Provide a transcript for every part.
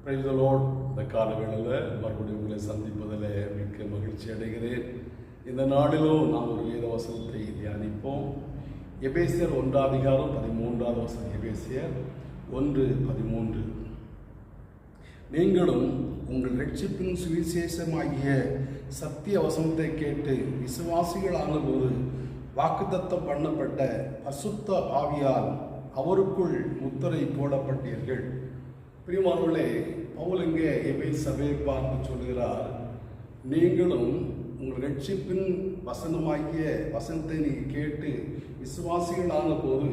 Praise the Lord. இந்த காலவேளையில் மறுபடியும் உங்களை சந்திப்பதில் மிக்க மகிழ்ச்சி அடைகிறேன். இந்த நாளிலும் நாம் ஒரு வேத வசனத்தை தியானிப்போம். எபேசியர் 1:13. எபேசியர் 1:13. நீங்களும் உங்கள் ரட்சிப்பின் சுவிசேஷமாகிய சத்திய வசனத்தை கேட்டு விசுவாசிகளான போது வாக்குத்தத்தம் பண்ணப்பட்ட பரிசுத்த ஆவியால் அவருக்குள் முத்திரை போடப்பட்டீர்கள். பிரியமானவர்களே, பவுல் இங்கே எபேசு சபையை பார்த்து சொல்கிறார், நீங்களும் உங்கள் ரட்சிப்பின் வசனமாகிய வசனத்தை நீங்கள் கேட்டு விசுவாசிகளான போது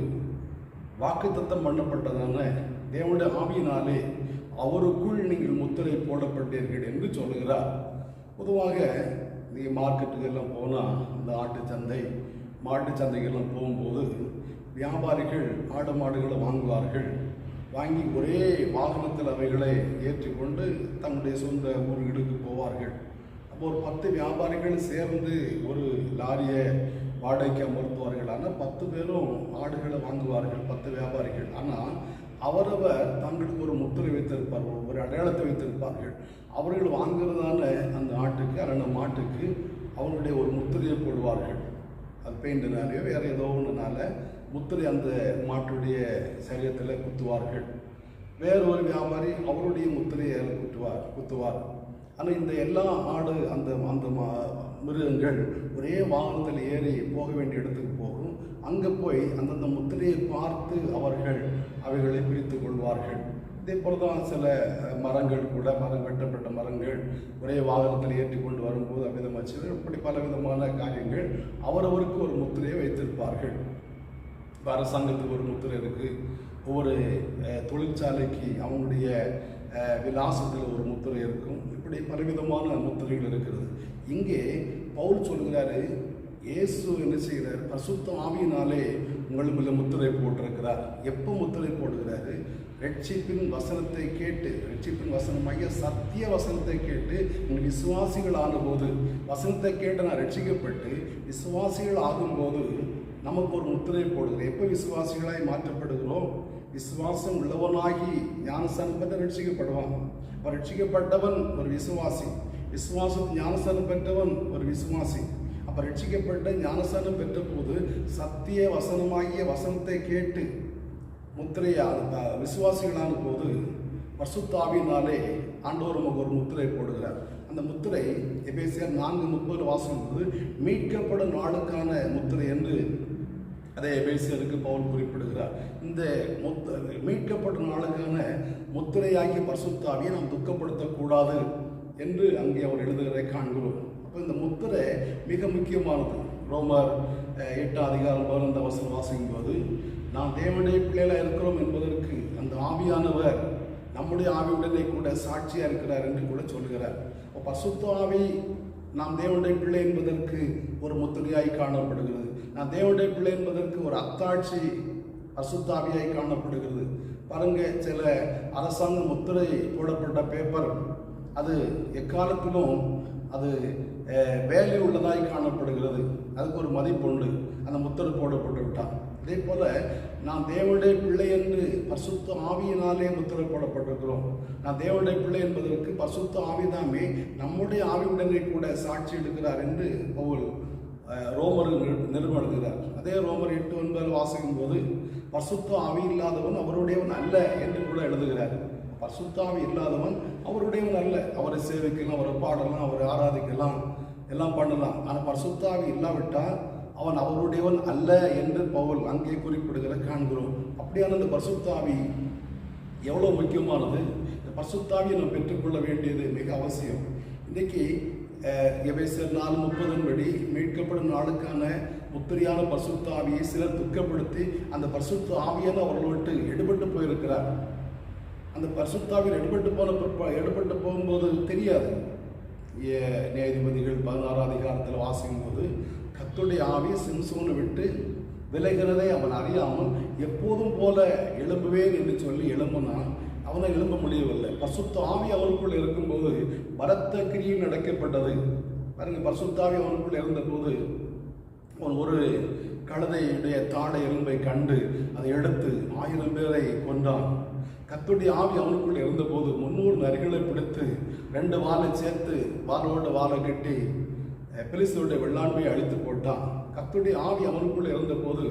வாக்குத்தத்தம் பண்ணப்பட்டதான தேவனுடைய ஆவியினாலே அவருக்குள் நீங்கள் முத்திரை போடப்பட்டீர்கள் என்று சொல்லுகிறார். பொதுவாக நீங்கள் மார்க்கெட்டுக்கெல்லாம் போனால், இந்த ஆட்டுச்சந்தை மாட்டு சந்தைகள்லாம் போகும்போது வியாபாரிகள் ஆடு மாடுகளை வாங்குவார்கள். வாங்கி ஒரே வாகனத்தில் அவைகளை ஏற்றிக்கொண்டு தங்களுடைய சொந்த ஊர்களுக்கு போவார்கள். அப்போ ஒரு 10 வியாபாரிகள் சேர்ந்து ஒரு லாரியை வாடகைக்கு அமர்த்துவார்கள். ஆனால் 10 பேரும் ஆடுகளை வாங்குவார்கள், 10 வியாபாரிகள். ஆனால் அவரவர் தங்களுக்கு ஒரு முத்திரை வைத்திருப்பார்கள், ஒரு அடையாளத்தை வைத்திருப்பார்கள். அவர்கள் வாங்குறதான அந்த ஆட்டுக்கு அல்லது மாட்டுக்கு அவர்களுடைய ஒரு முத்திரையை போடுவார்கள். அது பெயிண்டினாலேயோ வேறு ஏதோ ஒன்றுனால முத்திரை அந்த மாட்டுடைய சரீரத்தில் குத்துவார்கள். வேறொரு வியாபாரி அவருடைய முத்திரையை குத்துவார். ஆனால் இந்த எல்லா ஆடு அந்த அந்த மிருகங்கள் ஒரே வாகனத்தில் ஏறி போக வேண்டிய இடத்துக்கு போகும். அங்கே போய் அந்தந்த முத்திரையை பார்த்து அவர்கள் அவைகளை பிரித்து கொள்வார்கள். இதே போல தான் சில மரங்கள் கூட, வெட்டப்பட்ட மரங்கள் ஒரே வாகனத்தில் ஏற்றி கொண்டு வரும்போது அவ்விதமாச்சு. இப்படி பல விதமான காரியங்கள் அவரவருக்கு ஒரு முத்திரையை வைத்திருப்பார்கள். அரசாங்கத்துக்கு ஒரு முத்திரை இருக்குது, ஒவ்வொரு தொழிற்சாலைக்கு அவங்களுடைய விலாசத்தில் ஒரு முத்திரை இருக்கும். இப்படி பலவிதமான முத்திரைகள் இருக்கிறது. இங்கே பவுல் சொல்கிறாரு, இயேசு என்ன செய்கிறார்? பரிசுத்த ஆவியினாலே உங்களுக்கு முத்திரை போட்டிருக்கிறார். எப்போ முத்திரை போடுகிறாரு? ரட்சிப்பின் வசனத்தை கேட்டு, ரட்சிப்பின் வசனமாகிய சத்திய வசனத்தை கேட்டு நீங்கள் விசுவாசிகள் ஆகும்போது, வசனத்தை கேட்டு நான் ரட்சிக்கப்பட்டு விசுவாசிகள் ஆகும்போது நமக்கு ஒரு முத்திரை போடுகிறேன். எப்போ விசுவாசிகளாய் மாற்றப்படுகிறோம்? விசுவாசம் உள்ளவனாகி ஞானஸ்தானம் பெற்ற ரட்சிக்கப்படுவான். அப்போ ரட்சிக்கப்பட்டவன் ஒரு விசுவாசி, விசுவாசம் ஞானஸ்தானம் பெற்றவன் ஒரு விசுவாசி. அப்போ ரட்சிக்கப்பட்ட ஞானஸ்தானம் பெற்ற போது சத்திய வசனமாகிய வசனத்தை கேட்டு முத்திரையாக விசுவாசிகளான போது பரிசுத்த ஆவியினாலே ஆண்டவர் நமக்கு ஒரு முத்திரை போடுகிறார். அந்த முத்திரை எபேசியர் 4:30 வாசிக்கும்போது மீட்கப்படும் நாளுக்கான முத்திரை என்று அதை எபேசியருக்கு பவுல் குறிப்பிடுகிறார். இந்த மீட்கப்படும் நாளுக்கான முத்திரையாகிய பரிசுத்த ஆவியை நாம் துக்கப்படுத்தக்கூடாது என்று அங்கே அவர் எழுதுகிறதை காண்கிறோம். அப்போ இந்த முத்திரை மிக முக்கியமானது. ரோமர் 8:11 வாசிக்கும்போது நாம் தேவனுடைய பிள்ளைகளாக இருக்கிறோம் என்பதற்கு அந்த ஆவியானவர் நம்முடைய ஆவியுடனே கூட சாட்சியாக இருக்கிறார் என்று கூட சொல்கிறார். பரிசுத்த ஆவி நாம் தேவனுடைய பிள்ளை என்பதற்கு ஒரு முத்திரையாய் காணப்படுகிறது. நான் தேவனுடைய பிள்ளை என்பதற்கு ஒரு அத்தாட்சி பரிசுத்த ஆவியாய் காணப்படுகிறது. பாருங்க, சில அரசாங்க முத்திரை போடப்பட்ட பேப்பர் அது எக்காலத்திலும் அது வேல்யூ உள்ளதாய் காணப்படுகிறது. அதுக்கு ஒரு மதிப்புண்டு, அந்த முத்திரை போடப்பட்டு விட்டான். அதே போல நான் தேவனுடைய பிள்ளை என்று பரிசுத்த ஆவியினாலே முத்திரை போடப்பட்டிருக்கிறோம். நான் தேவனுடைய பிள்ளை என்பதற்கு பரிசுத்த ஆவிதாமே நம்முடைய ஆவியுடனே கூட சாட்சி எடுக்கிறார் என்று பவுல் ரோமர் நிறுவனுகிறார். அதே ரோமர் 8:9 வாசிக்கும் போது பரிசுத்த ஆவி இல்லாதவன் அவருடையவன் அல்ல என்று கூட எழுதுகிறார். பரிசுத்த ஆவி இல்லாதவன் அவருடையவன் அல்ல. அவரை சேவிக்கலாம், அவரை பாடலாம், அவரை ஆராதிக்கலாம், எல்லாம் பண்ணலாம். ஆனால் பரிசுத்த ஆவி இல்லாவிட்டால் அவன் அவருடையவன் அல்ல என்று பவுல் அங்கே குறிப்பிடுகிற காண்கிறோம். அப்படியான இந்த பரிசுத்த ஆவி எவ்வளோ முக்கியமானது. இந்த பரிசுத்த ஆவியை நாம் பெற்றுக்கொள்ள வேண்டியது மிக அவசியம். இன்றைக்கி எபேசியர் 4:30 படி மீட்கப்படும் நாளுக்கான முத்திரையான பரிசுத்த ஆவியை சிலர் துக்கப்படுத்தி அந்த பரிசுத்த ஆவியான அவர்கள் விட்டு எடுபட்டு போயிருக்கிறார். அந்த பரிசுத்த ஆவியில் எடுபட்டு போகும்போது தெரியாது. நியாயாதிபதிகள் 16 அதிகாரத்தில் வாசிக்கும் போது கர்த்தருடைய ஆவி சிம்சோனை விட்டு விலகிறதை அவன் அறியாமல் எப்போதும் போல எழும்புவேன் என்று சொல்லி எழும்பினான். அவனை எழும்ப முடியவில்லை. பரிசுத்த ஆவி அவனுக்குள் இருக்கும்போது பரத்த கிரியை நடக்கப்பட்டது. பாருங்க, பரிசுத்த ஆவி அவனுக்குள் இருந்தபோது அவன் ஒரு கழுதையுடைய தாடை எலும்பை கண்டு அதை எடுத்து 1000 பேரை கொன்றான். கர்த்தருடைய ஆவி அவனுக்குள்ள இருந்தபோது 300 நரிகளை பிடித்து 2 வாளை சேர்த்து வாளோட வாளை கட்டி பெலிஸ்தருடைய வெள்ளாண்மையை அழித்து போட்டான். கர்த்தருடைய ஆவி அவனுக்குள்ள இருந்தபோது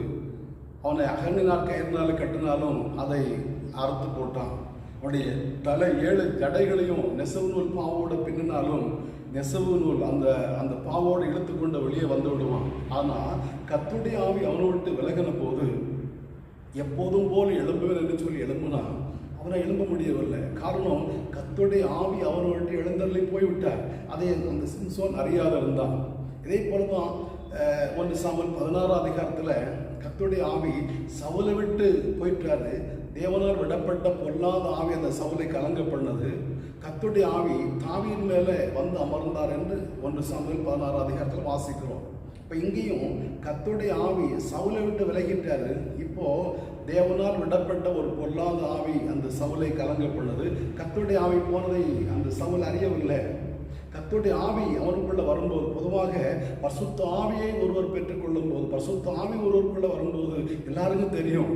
அவனை அகனினால் கயிறினால் கட்டினாலும் அதை அறுத்து போட்டான். அவனுடைய தலை 7 ஜடைகளையும் நெசவு நூல் பாவோடு பின்னினாலும் நெசவு நூல் அந்த பாவோடு இழுத்து கொண்டு வெளியே வந்து விடுவான். ஆனால் கர்த்தருடைய ஆவி அவனை விட்டு விலகின போது எப்போதும் போல் எழும்புவேன் என்று சொல்லி எழும்புனான். அவனை எழும்ப முடியவில்லை. காரணம், கர்த்தருடைய ஆவி அவனை விட்டு எழுந்தருளி போய்விட்டார். அதை அந்த சிம்சோன் அறியாத இருந்தான். இதே போலதான் 1 சாமுவேல் 16 அதிகாரத்தில் கர்த்தருடைய ஆவி சவுலை விட்டு போயிட்டாரு. தேவனால் விடப்பட்ட பொல்லாத ஆவி அந்த சவுலை கலங்க பண்ணது. கர்த்தருடைய ஆவி தாவீதின் மேலே வந்து அமர்ந்தார் என்று 1 சாமுவேல் 16 அதிகாரத்தில் வாசிக்கிறோம். இப்போ இங்கேயும் கர்த்தருடைய ஆவி சவுலை விட்டு விலகிட்டாரு. இப்போ தேவனால் விடப்பட்ட ஒரு பொல்லாத ஆவி அந்த சவுலை கலங்க பண்ணது. கர்த்தருடைய ஆவி போனதை அந்த சவுல் அறியவில்லை. கர்த்தருடைய ஆவி அவனுக்குள்ள வரும்போது, பொதுவாக பரிசுத்த ஆவியை ஒருவர் பெற்றுக்கொள்ளும் போது, பரிசுத்த ஆவி ஒருவருக்குள்ள வரும்போது எல்லாருக்கும் தெரியும்.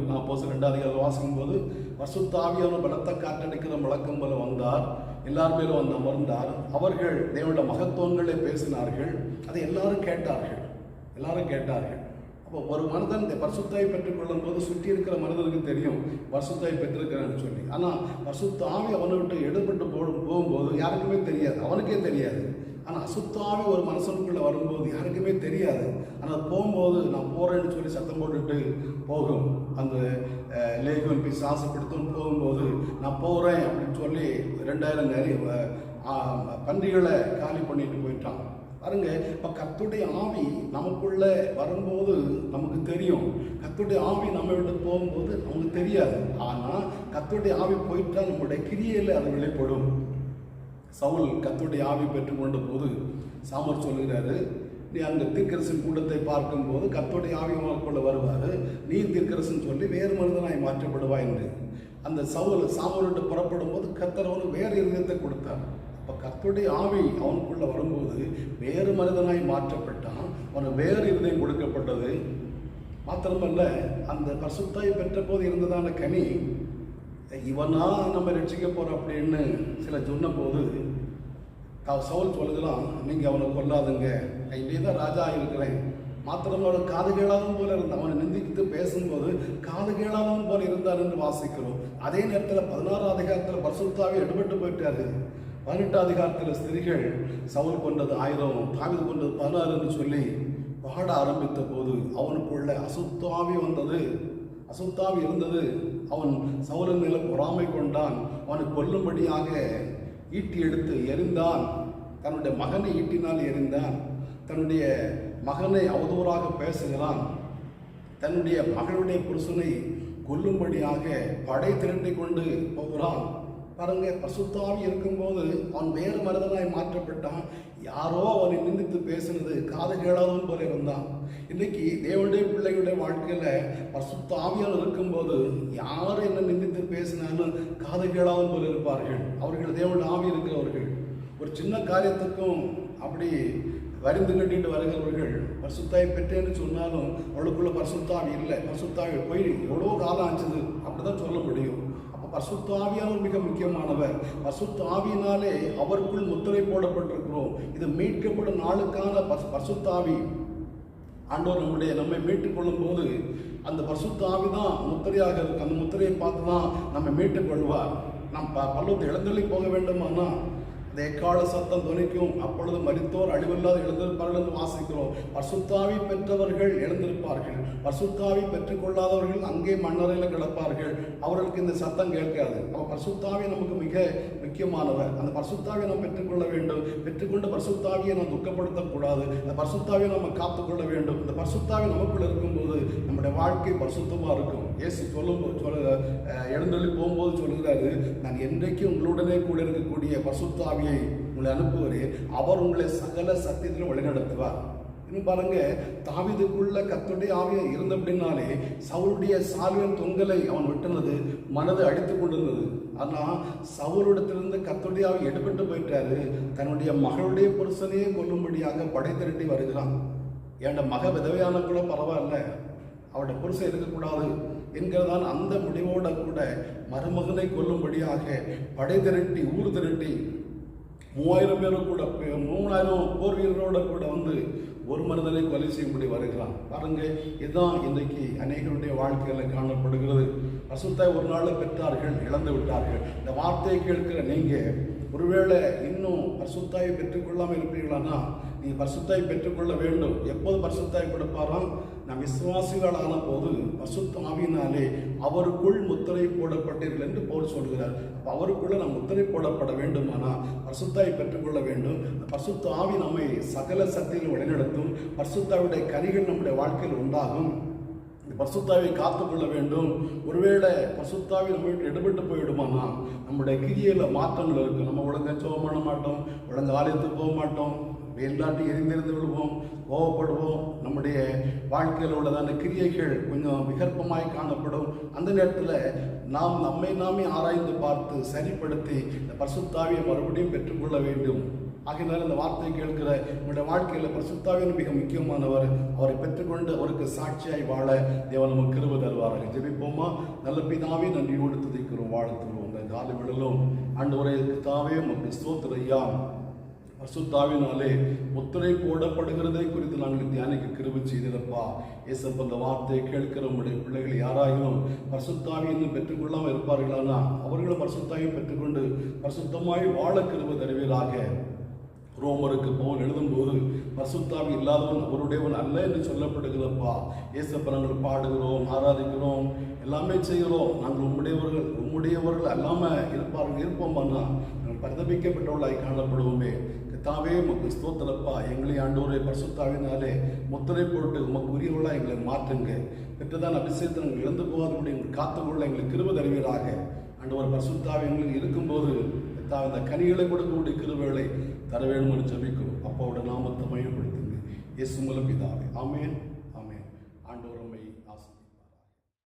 நான் அப்போஸ்தலர் 2 அதிகாரம் வாசிக்கும் போது, பரிசுத்த ஆவியான பலத்த காற்றடிக்கிற முழக்கம் போல வந்தார், எல்லார் மேலும் வந்து அமர்ந்தார், அவர்கள் தேவனுடைய மகத்துவங்களை பேசினார்கள், அதை எல்லாரும் கேட்டார்கள். அப்போ ஒரு மனிதன் இந்த பரிசுத்தாவை பெற்றுக்கொள்ளும் போது சுற்றி இருக்கிற மனிதனுக்கு தெரியும் பரிசுத்தாவை பெற்றிருக்கிறான்னு சொல்லி. ஆனால் பரிசுத்த ஆவி அவனை விட்டு எடுபட்டு போகும்போது யாருக்குமே தெரியாது, அவனுக்கே தெரியாது. ஆனால் அசுத்த ஆவி ஒரு மனுஷனுக்குள்ளே வரும்போது யாருக்குமே தெரியாது. ஆனால் போகும்போது நான் போகிறேன்னு சொல்லி சத்தம் போட்டுட்டு போகும். அந்த லேகியோன் பிசாசு பிடித்துன்னு போகும்போது நான் போகிறேன் அப்படின்னு சொல்லி 2000 பன்றிகளை காலி பண்ணிட்டு போயிட்டான். பாருங்க, இப்போ கர்த்தருடைய ஆவி நமக்குள்ள வரும்போது நமக்கு தெரியும், கர்த்தருடைய ஆவி நம்ம விட்டு போகும்போது நமக்கு தெரியாது. ஆனால் கர்த்தருடைய ஆவி போயிட்டா நம்முடைய கிரியையில் அது வெளிப்படும். சவுல் கர்த்தருடைய ஆவி பெற்றுக்கொண்ட போது சாமுவேல் சொல்லுகிறாரு, நீ அந்த தீர்க்கதரிசன் கூட்டத்தை பார்க்கும்போது கர்த்தருடைய ஆவி உனக்குள்ள வருவார், நீ தீர்க்கதரிசன் சொல்லி வேறு மனிதனாய் மாற்றப்படுவாய் என்று. அந்த சாமுவேல்கிட்ட புறப்படும் போது கர்த்தர் அவனுக்கு வேறு இருதயத்தை கொடுத்தார். அப்போ கர்த்தருடைய ஆவி அவனுக்குள்ள வரும்போது வேறு மனிதனாய் மாற்றப்பட்டான், அவனுக்கு வேறு இருதயம் கொடுக்கப்பட்டது. மாத்திரமல்ல, அந்த பரிசுத்தாய் பெற்ற போது இருந்ததான கனி, இவனா நம்ம ரட்சிக்க போறோம் அப்படின்னு சில சொன்ன போது சவுல் சொல்லுகிறான், நீங்க அவனை கொல்லாதுங்க, இங்கே தான் ராஜா இருக்கிறேன். மாத்திரம் அவன் காது கேளாதவன் போல இருந்தான். அவனை நிந்தித்து பேசும்போது காது கேளாதவன் போல இருந்தார் என்று வாசிக்கிறோம். அதே நேரத்தில் 16 அதிகாரத்தில் பரிசுத்தாவே எடுபட்டு போயிட்டாரு. 18 அதிகாரத்தில் ஸ்திரீகள் சவுல் கொண்டது 1000, தாவீது கொண்டது 16 என்று சொல்லி பாட ஆரம்பித்த போது அவனுக்குள்ள அசுத்தாவி இருந்தது. அவன் சவுலின் மேல பொறாமை கொண்டான். அவனை கொல்லும்படியாக ஈட்டி எடுத்து எறிந்தான். தன்னுடைய மகனை ஈட்டினால் எறிந்தான். தன்னுடைய மகனை அவதூறாக பேசுகிறான். தன்னுடைய மகளுடைய புருஷனை கொல்லும்படியாக படை திரட்டி கொண்டு போகிறான். பாருங்க, பரிசுத்தாவி இருக்கும்போது அவன் வேறு மனிதனாய் மாற்றப்பட்டான். யாரோ அவனை நிந்தித்து பேசுனது காது கேளாதவன் போல இருந்தான். இன்னைக்கு தேவனுடைய பிள்ளைகளுடைய வாழ்க்கையில பரிசுத்த ஆவியானவர் இருக்கும்போது யார் என்ன நிந்தித்து பேசினாலும் காது கேளாதவன் போல இருப்பார்கள். அவர்கள் தேவனுடைய ஆவி இருக்கிறவர்கள். ஒரு சின்ன காரியத்துக்கும் அப்படி வரிந்து கட்டிட்டு வருகிறவர்கள். பரிசுத்தாவி பெற்றேன்னு சொன்னாலும் அவளுக்குள்ள பரிசுத்தாவி இல்லை, பரிசுத்தாவி போய் எவ்வளோ காலம் ஆச்சுது அப்படிதான் சொல்ல முடியும். பரிசுத்த ஆவியானவர் மிக முக்கியமானவர். பரிசுத்த ஆவியினாலே அவருக்குள் முத்திரை போடப்பட்டிருக்கிறோம். இது மீட்கப்படும் நாளுக்கான பரிசுத்த ஆவி. ஆண்டவர் நம்மை மீட்டுக் கொள்ளும் போது அந்த பரிசுத்த ஆவி தான் முத்திரையாக இருக்கு. அந்த முத்திரையை பார்த்து தான் நம்ம மீட்டுக் கொள்வார். நாம் பல்லவத்தை எழுந்தள்ளி போக வேண்டுமானா அந்த எக்கால சத்தம் துணிக்கும், அப்பொழுது மரித்தோர் அழிவில்லாத எழுந்திருப்பார்கள் என்று வாசிக்கிறோம். பரிசுத்தாவி பெற்றவர்கள் எழுந்திருப்பார்கள், பரிசுத்தாவி பெற்றுக்கொள்ளாதவர்கள் அங்கே மண்ணறையில் கிடப்பார்கள். அவர்களுக்கு இந்த சத்தம் கேட்காது. அப்போ பரிசுத்தாவி நமக்கு மிக முக்கியமானவர். அந்த பரிசுத்தாவியை நாம் பெற்றுக்கொள்ள வேண்டும். பெற்றுக்கொண்டு பரிசுத்தாவியை நாம் துக்கப்படுத்தக்கூடாது. அந்த பரிசுத்தாவியை நம்ம காத்துக்கொள்ள வேண்டும். இந்த பரிசுத்தாவி நமக்குள்ள இருக்கும்போது நம்முடைய வாழ்க்கை பரிசுத்தமாக இருக்கும். இயேசு எழுந்தொழி போகும்போது சொல்கிறாரு, நான் என்றைக்கும் உங்களுடனே கூட இருக்கக்கூடிய பரிசுத்தாவியை உங்களை அனுப்புகிறேன், அவர் உங்களை சகல சத்தியத்திலும் வழிநடத்துவார். இன்னும் பாருங்க, தாவீதுக்குள்ள கர்த்தருடைய ஆவி இருந்த அப்படின்னாலே சவுளுடைய சால்வின் தொங்கலை அவன் விட்டுனது மனதை அடித்து கொண்டிருந்தது. ஆனால் சவுலிடத்திலிருந்து கர்த்தருடைய ஆவி எடுபட்டு போயிட்டாரு. தன்னுடைய மகளுடைய புருஷனையே கொல்லும்படியாக படை திரட்டி வருகிறான். என் மக விதவையான கூட பரவாயில்ல, அவருடைய புருஷன் இருக்கக்கூடாது, என்கிறதான் அந்த முடிவோட கூட மருமகனை கொல்லும்படியாக படை திரட்டி ஊர் திரட்டி 3000 பேரும் கூட 3000 போர் வீரரோட கூட வந்து ஒரு மனிதனை கொலை செய்யும்படி வருகிறான். பாருங்க, இதுதான் இன்றைக்கு அநேகருடைய வாழ்க்கையில காணப்படுகிறது. பரிசுத்தாய் ஒரு நாள் பெற்றார்கள், இழந்து விட்டார்கள். இந்த வார்த்தையை கேட்கிற நீங்க ஒருவேளை இன்னும் பரிசுத்தாயை பெற்றுக்கொள்ளாமல் இருப்பீர்களானா நீங்க பரிசுத்தாய் பெற்றுக்கொள்ள வேண்டும். எப்போது பரிசுத்தாய் கொடுப்பாராம்? நாம் விசுவாசிகளான போது பரிசுத்த ஆவியினாலே அவருக்குள் முத்திரை போடப்பட்டீர்கள் என்று பவுல் சொல்கிறார். அவருக்குள்ள நாம் முத்திரை போடப்பட வேண்டுமானா பரிசுத்தாய் பெற்றுக்கொள்ள வேண்டும். பரிசுத்த ஆவி நம்மை சகல சக்தியில் வழிநடத்தும். பரிசுத்தாவுடைய கனிகள் நம்முடைய வாழ்க்கையில் உண்டாகும். பரிசுத்தாவை காத்துக்கொள்ள வேண்டும். ஒருவேளை பரிசுத்தாவை நம்ம எடுபட்டு போயிடுமானா நம்முடைய கிரியையில மாற்றங்கள் இருக்கு. நம்ம ஒழுங்கா ஜெபம் பண்ண மாட்டோம், ஒழுங்கு ஆலயத்துக்கு போக மாட்டோம், எல்லாட்டி எரிந்திருந்து விழுவோம், கோவப்படுவோம். நம்முடைய வாழ்க்கையில் உள்ளதான கிரியைகள் கொஞ்சம் விகற்பமாய் காணப்படும். அந்த நேரத்தில் நாம் நம்மை நாமே ஆராய்ந்து பார்த்து சரிப்படுத்தி இந்த பரிசுத்தாவியை மறுபடியும் பெற்றுக்கொள்ள வேண்டும். ஆகினால இந்த வார்த்தையை கேட்கிற உங்களுடைய வாழ்க்கையில் பரிசுத்தாவின் மிக முக்கியமானவர். அவரை பெற்றுக்கொண்டு அவருக்கு சாட்சியாய் வாழ தேவன் நமக்கு கிருபை தருவார்கள். ஜெபிப்போமா? நல்ல பிதாவே, நன்றியோடு துதிக்கிறோம், வாழ்த்துகிறோம். இந்த காலை விடலும் ஆண்டவரே தாவே உமக்கு ஸ்தோத்திரம் ஐயா. பரிசுத்தாவினாலே முத்திரை போடப்படுகிறதை குறித்து நாங்கள் தியானிக்க கிருபை செய்திருப்பா. ஏசப்ப இந்த வார்த்தையை கேட்கிற உங்களுடைய பிள்ளைகள் யாராயினும் பரிசுத்தாவி இன்னும் பெற்றுக்கொள்ளாமல் இருப்பார்களானா அவர்களும் பரிசுத்தாவியை பெற்றுக்கொண்டு பரிசுத்தமாய் வாழ கிருபை தருவீராக. ரோமருக்கு பவுல் எழுதும்போது பரிசுத்தாவி இல்லாதவன் அவருடையவன் அல்ல என்று சொல்லப்படுகிறப்பா. ஏசப்ப நாங்கள் பாடுகிறோம், ஆராதிக்கிறோம், எல்லாமே செய்கிறோம். நாங்கள் உம்முடையவர்கள் அல்லாமல் இருப்போம்னா நாங்கள் பரிதபிக்கப்பட்டவர்களாய் காணப்படுவோமே. தாவே உமக்கு ஸ்தோத்திரப்பா. எங்களை ஆண்டவரே பரிசுத்தாவினாலே முத்திரை போட்டு உமக்கு உரியவர்களாக எங்களை மாற்றுங்க. பெற்றதான் அபிஷேகத்தை நாங்கள் இழந்து போகாதபடி எங்களை காத்துக்கொள்ள எங்களுக்கு கிருபை தருவீராக. ஆண்டவர் பரிசுத்தாவி எங்களுக்கு இருக்கும்போது இந்த கனிகளை கொடுக்கக்கூடிய கிருபைகளை தர வேண்டும் என்று ஜெபிக்கிறோம். அப்பாவோட நாமத்தை மையப்படுத்துங்க. இயேசு மூலம் பிதாவே. ஆமென், ஆமென். ஆண்டவர் நம்மை ஆசீர்வதிப்பார்.